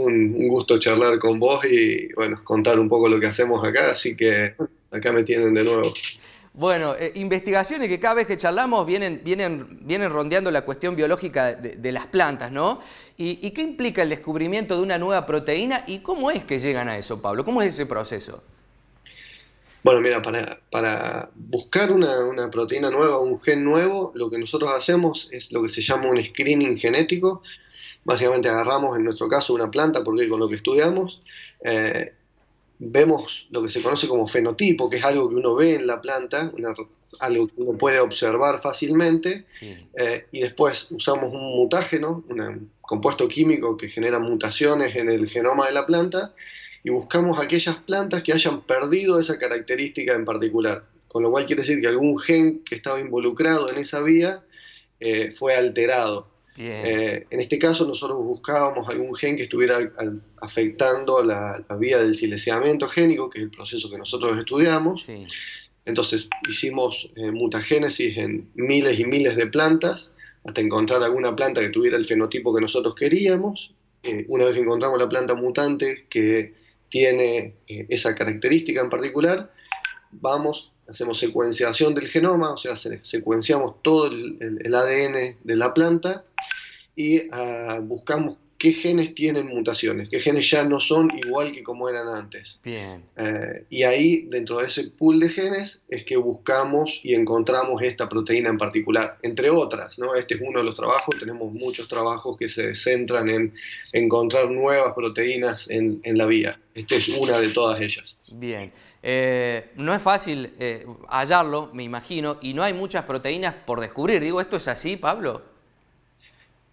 Un gusto charlar con vos y bueno, contar un poco lo que hacemos acá, así que acá me tienen de nuevo. Bueno, investigaciones que cada vez que charlamos vienen rondeando la cuestión biológica de las plantas, ¿no? ¿Y qué implica el descubrimiento de una nueva proteína y cómo es que llegan a eso, Pablo? ¿Cómo es ese proceso? Bueno, mira, para buscar una proteína nueva, un gen nuevo, lo que nosotros hacemos es lo que se llama un screening genético. Básicamente agarramos, en nuestro caso, una planta, porque con lo que estudiamos, eh, vemos lo que se conoce como fenotipo, que es algo que uno ve en la planta, algo que uno puede observar fácilmente, Sí. y después usamos un mutágeno, un compuesto químico que genera mutaciones en el genoma de la planta, y buscamos aquellas plantas que hayan perdido esa característica en particular, con lo cual quiere decir que algún gen que estaba involucrado en esa vía fue alterado. Bien, En este caso nosotros buscábamos algún gen que estuviera afectando la vía del silenciamiento génico, que es el proceso que nosotros estudiamos. sí. Entonces hicimos mutagénesis en miles y miles de plantas hasta encontrar alguna planta que tuviera el fenotipo que nosotros queríamos. Una vez que encontramos la planta mutante que tiene esa característica en particular, hacemos secuenciación del genoma, o sea, secuenciamos todo el ADN de la planta y buscamos qué genes tienen mutaciones, qué genes ya no son igual que como eran antes. Bien. Y ahí, dentro de ese pool de genes, es que buscamos y encontramos esta proteína en particular, entre otras, ¿no? Este es uno de los trabajos, tenemos muchos trabajos que se centran en encontrar nuevas proteínas en la vía. Esta es una de todas ellas. Bien. No es fácil hallarlo, me imagino, y no hay muchas proteínas por descubrir. Digo, ¿esto es así, Pablo?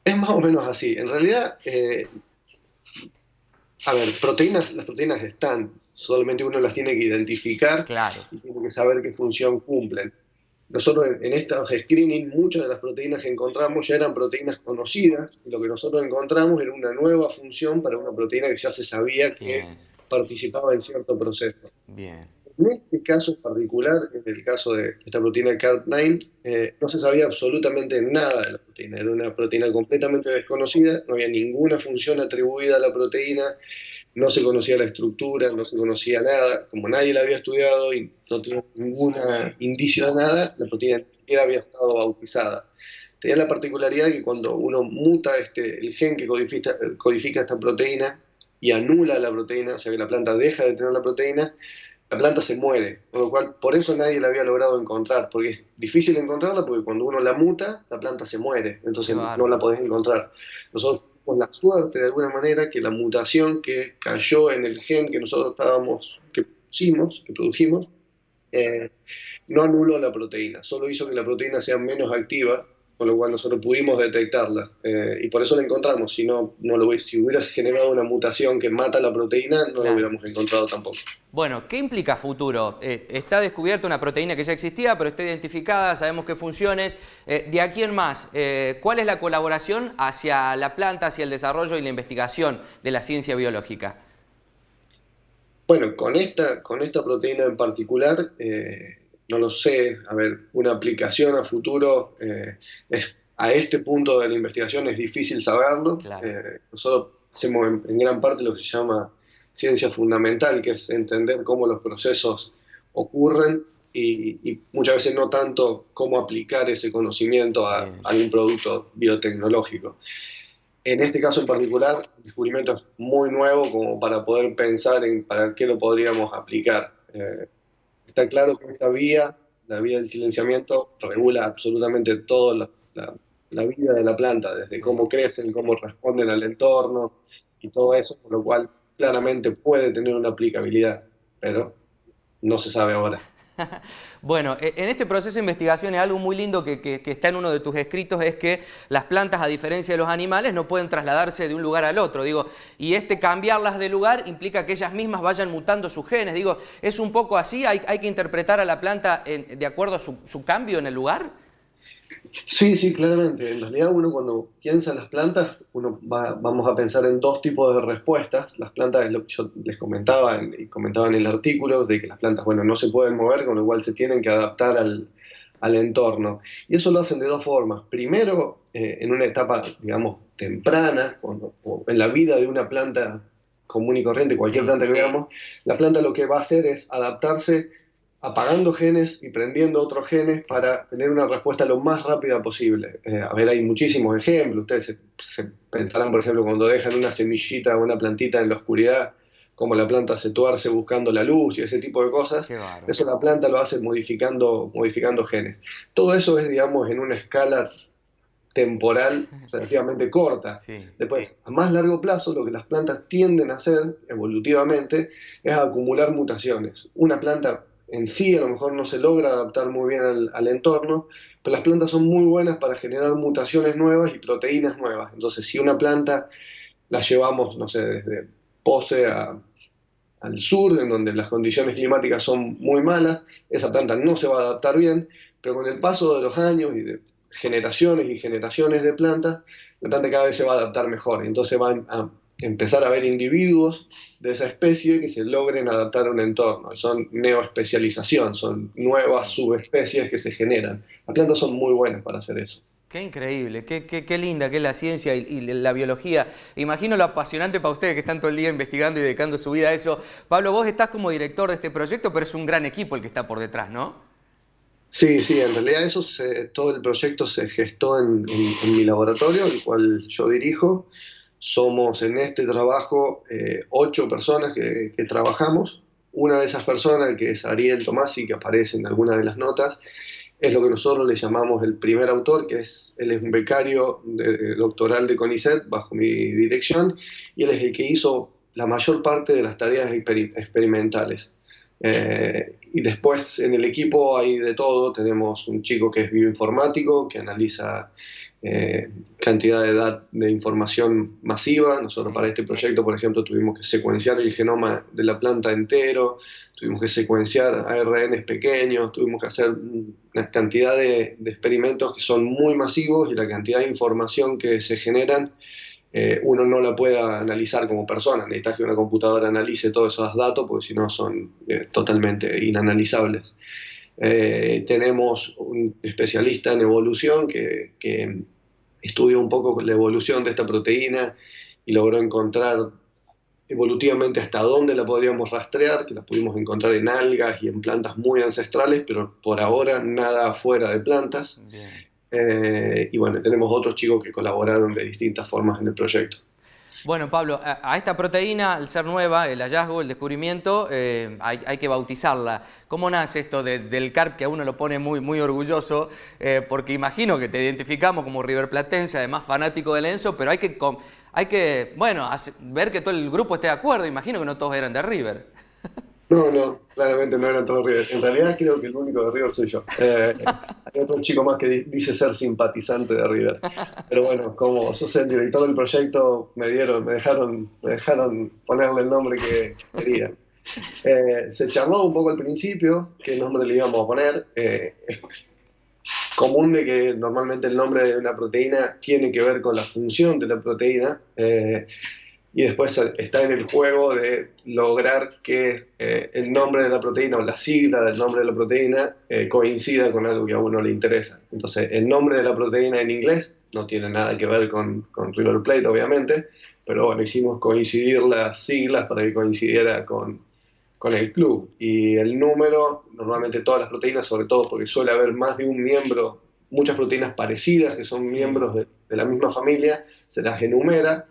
Es más o menos así. En realidad, a ver, las proteínas están, solamente uno las tiene que identificar Claro. y tiene que saber qué función cumplen. Nosotros en estos screening, muchas de las proteínas que encontramos ya eran proteínas conocidas, y lo que nosotros encontramos era una nueva función para una proteína que ya se sabía que Bien, participaba en cierto proceso. bien. En este caso en particular, en el caso de esta proteína CART9, no se sabía absolutamente nada de la proteína. Era una proteína completamente desconocida, no había ninguna función atribuida a la proteína, no se conocía la estructura, no se conocía nada. Como nadie la había estudiado y no tenía ningún indicio de nada, la proteína ni siquiera había estado bautizada. Tenía la particularidad de que cuando uno muta el gen que codifica esta proteína y anula la proteína, o sea que la planta deja de tener la proteína, la planta se muere, con lo cual por eso nadie la había logrado encontrar, porque es difícil encontrarla, porque cuando uno la muta, la planta se muere, Qué entonces no la bárbaro. podés encontrar. Nosotros tuvimos la suerte de alguna manera que la mutación que cayó en el gen que nosotros que produjimos, eh, no anuló la proteína, solo hizo que la proteína sea menos activa, con lo cual nosotros pudimos detectarla. Y por eso la encontramos. Si no, si hubiera generado una mutación que mata la proteína, no la Claro. hubiéramos encontrado tampoco. Bueno, ¿qué implica futuro? Está descubierta una proteína que ya existía, pero está identificada, sabemos qué funciones. De aquí en más, ¿cuál es la colaboración hacia la planta, hacia el desarrollo y la investigación de la ciencia biológica? Bueno, con esta proteína en particular, no lo sé, a ver, una aplicación a futuro, a este punto de la investigación es difícil saberlo. Claro. Nosotros hacemos en gran parte lo que se llama ciencia fundamental, que es entender cómo los procesos ocurren y muchas veces no tanto cómo aplicar ese conocimiento a Bien. algún producto biotecnológico. En este caso en particular, el descubrimiento es muy nuevo como para poder pensar en para qué lo podríamos aplicar. Está claro que esta vía, la vía del silenciamiento, regula absolutamente toda la vida de la planta, desde Sí. cómo crecen, cómo responden al entorno y todo eso, por lo cual claramente puede tener una aplicabilidad, pero no se sabe ahora. Bueno, en este proceso de investigación es algo muy lindo que está en uno de tus escritos, es que las plantas, a diferencia de los animales, no pueden trasladarse de un lugar al otro. Digo, y este cambiarlas de lugar implica que ellas mismas vayan mutando sus genes. Digo, ¿es un poco así? ¿Hay que interpretar a la planta de acuerdo a su cambio en el lugar? Sí, sí, claramente. En realidad uno cuando piensa en las plantas, vamos a pensar en dos tipos de respuestas. Las plantas es lo que yo les comentaba y comentaba en el artículo, de que las plantas, bueno, no se pueden mover, con lo cual se tienen que adaptar al entorno. Y eso lo hacen de dos formas. Primero, en una etapa, digamos, temprana, o en la vida de una planta común y corriente, cualquier Sí. planta que veamos, la planta lo que va a hacer es adaptarse apagando genes y prendiendo otros genes para tener una respuesta lo más rápida posible. A ver, hay muchísimos ejemplos. Ustedes se pensarán, por ejemplo, cuando dejan una semillita o una plantita en la oscuridad, cómo la planta se tuerce buscando la luz y ese tipo de cosas. Qué bárbaro. Eso la planta lo hace modificando genes. Todo eso es, digamos, en una escala temporal relativamente corta. Sí. Después, a más largo plazo, lo que las plantas tienden a hacer evolutivamente es acumular mutaciones. Una planta en sí a lo mejor no se logra adaptar muy bien al entorno, pero las plantas son muy buenas para generar mutaciones nuevas y proteínas nuevas. Entonces, si una planta la llevamos, no sé, desde Pose al sur, en donde las condiciones climáticas son muy malas, esa planta no se va a adaptar bien, pero con el paso de los años y de generaciones y generaciones de plantas, la planta cada vez se va a adaptar mejor. Entonces van a empezar a haber individuos de esa especie que se logren adaptar a un entorno. Son neoespecialización, son nuevas subespecies que se generan. Las plantas son muy buenas para hacer eso. Qué increíble, qué linda que es la ciencia y la biología. Imagino lo apasionante para ustedes que están todo el día investigando y dedicando su vida a eso. Pablo, vos estás como director de este proyecto, pero es un gran equipo el que está por detrás, ¿no? Sí, sí, en realidad todo el proyecto se gestó en mi laboratorio, el cual yo dirijo. Somos en este trabajo 8 personas que trabajamos. Una de esas personas, que es Ariel Tomasi, que aparece en algunas de las notas, es lo que nosotros le llamamos el primer autor, él es un becario doctoral de CONICET bajo mi dirección, y él es el que hizo la mayor parte de las tareas experimentales. Y después en el equipo hay de todo. Tenemos un chico que es bioinformático, que analiza cantidad de información masiva. Nosotros para este proyecto, por ejemplo, tuvimos que secuenciar el genoma de la planta entero, tuvimos que secuenciar ARNs pequeños, tuvimos que hacer una cantidad de experimentos que son muy masivos, y la cantidad de información que se generan uno no la pueda analizar como persona. Necesitas que una computadora analice todos esos datos, porque si no son totalmente inanalizables. Tenemos un especialista en evolución que estudió un poco la evolución de esta proteína y logró encontrar evolutivamente hasta dónde la podríamos rastrear, que la pudimos encontrar en algas y en plantas muy ancestrales, pero por ahora nada fuera de plantas. Bien. Y bueno, tenemos otros chicos que colaboraron de distintas formas en el proyecto. Bueno, Pablo, a esta proteína, al ser nueva, el hallazgo, el descubrimiento, hay que bautizarla. ¿Cómo nace esto del CARP, que a uno lo pone muy, muy orgulloso? Porque imagino que te identificamos como riverplatense, además fanático del Enzo, pero hay que bueno, ver que todo el grupo esté de acuerdo. Imagino que no todos eran de River. No, claramente no eran todos River. En realidad creo que el único de River soy yo. Hay otro chico más que dice ser simpatizante de River. Pero bueno, como sos el director del proyecto, me dejaron ponerle el nombre que quería. Se charló un poco al principio qué nombre le íbamos a poner. Es común de que normalmente el nombre de una proteína tiene que ver con la función de la proteína. Y después está en el juego de lograr que el nombre de la proteína o la sigla del nombre de la proteína coincida con algo que a uno le interesa. Entonces, el nombre de la proteína en inglés no tiene nada que ver con River Plate, obviamente, pero bueno, hicimos coincidir las siglas para que coincidiera con el club. Y el número, normalmente todas las proteínas, sobre todo porque suele haber más de un miembro, muchas proteínas parecidas que son miembros de la misma familia, se las enumera.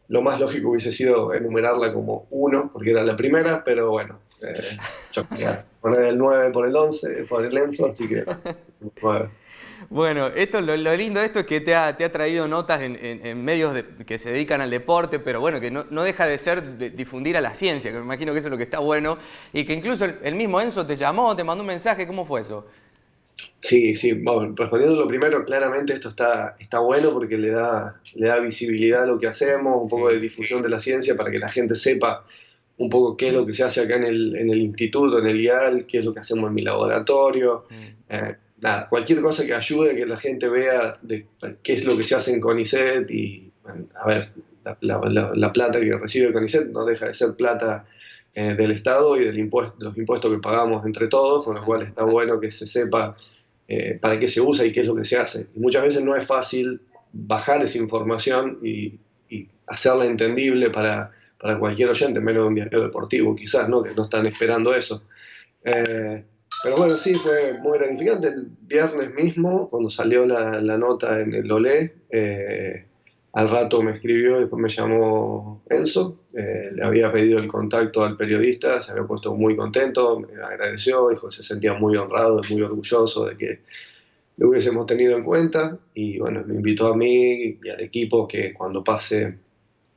Lo más lógico hubiese sido enumerarla como 1, porque era la primera, pero bueno, yo quería poner el 9 por el 11, por el Enzo, así que 9. Bueno, lo lindo de esto es que te ha traído notas en medios que se dedican al deporte, pero bueno, que no deja de ser difundir a la ciencia, que me imagino que eso es lo que está bueno, y que incluso el mismo Enzo te llamó, te mandó un mensaje. ¿Cómo fue eso? Sí, bueno, respondiendo lo primero, claramente esto está bueno porque le da visibilidad a lo que hacemos, un poco de difusión de la ciencia para que la gente sepa un poco qué es lo que se hace acá en el instituto, en el IAL, qué es lo que hacemos en mi laboratorio. Nada, cualquier cosa que ayude a que la gente vea qué es lo que se hace en CONICET. Y bueno, a ver, la plata que recibe CONICET no deja de ser plata del Estado y de los impuestos que pagamos entre todos, con lo cual está bueno que se sepa para qué se usa y qué es lo que se hace. Y muchas veces no es fácil bajar esa información y hacerla entendible para cualquier oyente, menos de un diario deportivo quizás, ¿no? Que no están esperando eso. Eh, pero bueno, sí, fue muy gratificante. El viernes mismo, cuando salió la nota en el Olé, al rato me escribió y después me llamó Enzo. Le había pedido el contacto al periodista, se había puesto muy contento, me agradeció, dijo que se sentía muy honrado y muy orgulloso de que lo hubiésemos tenido en cuenta. Y bueno, me invitó a mí y al equipo que cuando pase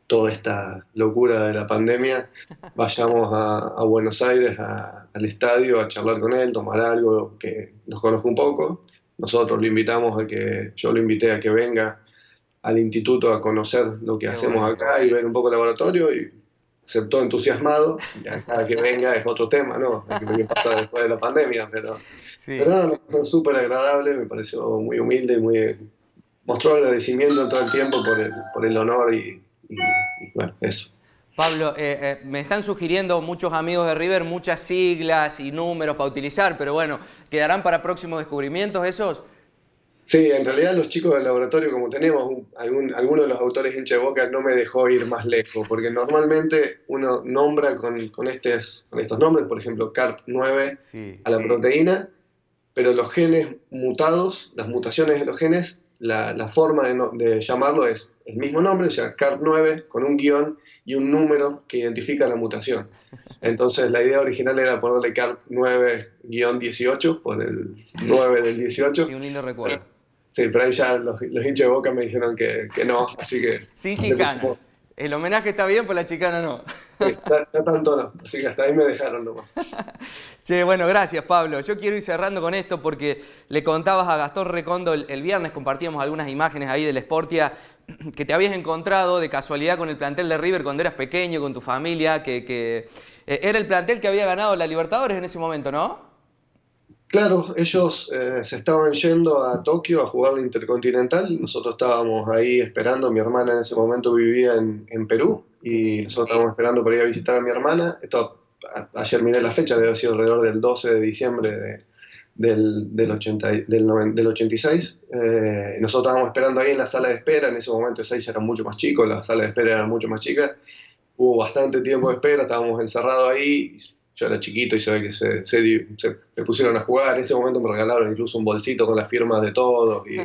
toda esta locura de la pandemia, vayamos a Buenos Aires, al estadio, a charlar con él, tomar algo, que nos conozca un poco. Nosotros lo invitamos yo lo invité a que venga al instituto a conocer lo que Qué hacemos bueno. acá y ver un poco el laboratorio y aceptó entusiasmado. Ya cada que venga es otro tema, ¿no? Lo que pasa después de la pandemia, pero Sí. no, fue súper agradable, me pareció muy humilde y mostró agradecimiento todo el tiempo por el honor y bueno, eso. Pablo, me están sugiriendo muchos amigos de River muchas siglas y números para utilizar, pero bueno, ¿quedarán para próximos descubrimientos esos? Sí, en realidad los chicos del laboratorio, como tenemos alguno de los autores hincha de Boca, no me dejó ir más lejos, porque normalmente uno nombra con estos nombres, por ejemplo, CARP9 Sí. a la proteína, pero los genes mutados, las mutaciones de los genes, la forma de llamarlo es el mismo nombre, o sea, CARP9 con un guión y un número que identifica la mutación. Entonces la idea original era ponerle CARP9-18 por el 9 del 18. Sí, un lindo recuerdo. Sí, pero ahí ya los hinchas de Boca me dijeron que no, así que Sin le pusimos, chicanas. El homenaje está bien, pues la chicana no. sí, ya tanto no, así que hasta ahí me dejaron nomás. Che, bueno, gracias Pablo. Yo quiero ir cerrando con esto porque le contabas a Gastón Recondo el viernes, compartíamos algunas imágenes ahí del Sportia, que te habías encontrado de casualidad con el plantel de River cuando eras pequeño, con tu familia, que era el plantel que había ganado la Libertadores en ese momento, ¿no? Claro, ellos se estaban yendo a Tokio a jugar la Intercontinental, nosotros estábamos ahí esperando, mi hermana en ese momento vivía en Perú Qué y lindo. nosotros estábamos esperando para ir a visitar a mi hermana. Ayer miré la fecha, debe haber sido alrededor del 12 de diciembre del 80, del 86. Nosotros estábamos esperando ahí en la sala de espera, en ese momento Ezeiza era mucho más chico, la sala de espera era mucho más chica. Hubo bastante tiempo de espera, estábamos encerrados ahí. Yo era chiquito y se ve que se pusieron a jugar. En ese momento me regalaron incluso un bolsito con las firmas de todos y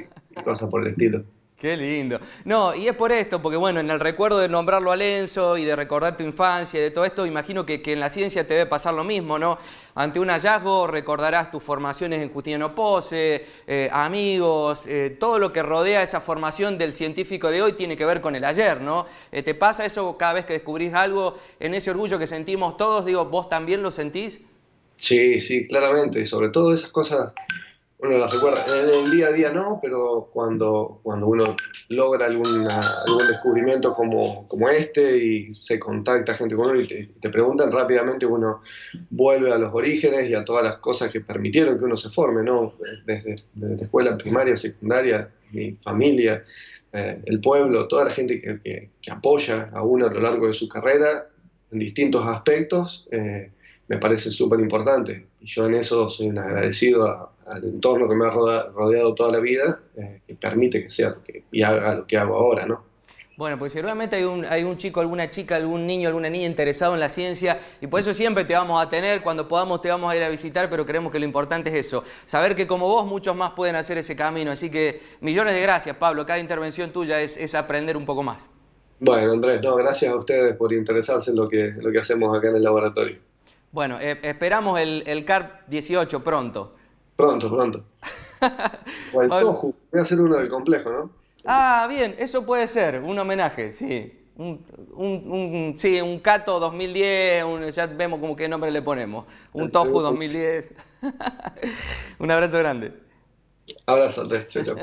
cosas por el estilo. Qué lindo. No, y es por esto, porque bueno, en el recuerdo de nombrarlo a Lenzo y de recordar tu infancia y de todo esto, imagino que en la ciencia te debe pasar lo mismo, ¿no? Ante un hallazgo recordarás tus formaciones en Justiniano Pose, amigos, todo lo que rodea esa formación del científico de hoy tiene que ver con el ayer, ¿no? ¿Te pasa eso cada vez que descubrís algo, en ese orgullo que sentimos todos? Digo, ¿vos también lo sentís? Sí, sí, claramente. Y sobre todo esas cosas uno las recuerda. En el día a día no, pero cuando uno logra algún descubrimiento como este y se contacta gente con uno y te preguntan rápidamente, uno vuelve a los orígenes y a todas las cosas que permitieron que uno se forme, ¿no? Desde la escuela primaria, secundaria, mi familia, el pueblo, toda la gente que apoya a uno a lo largo de su carrera en distintos aspectos. Me parece súper importante. Y yo en eso soy un agradecido al entorno que me ha rodeado toda la vida, que permite que sea y haga lo que hago ahora, ¿no? Bueno, pues seguramente hay un chico, alguna chica, algún niño, alguna niña interesado en la ciencia y por eso siempre te vamos a tener, cuando podamos te vamos a ir a visitar, pero creemos que lo importante es eso, saber que como vos muchos más pueden hacer ese camino. Así que millones de gracias, Pablo, cada intervención tuya es aprender un poco más. Bueno, Andrés, no, gracias a ustedes por interesarse en lo que hacemos acá en el laboratorio. Bueno, esperamos el CARP 18 pronto. Pronto, pronto. O el Pablo. Toju, voy a hacer uno del complejo, ¿no? Ah, bien, eso puede ser, un homenaje, sí. Sí, un Cato 2010, ya vemos como qué nombre le ponemos. Un Tofu 2010. Un abrazo grande. Abrazo, Andrés, chau, chau.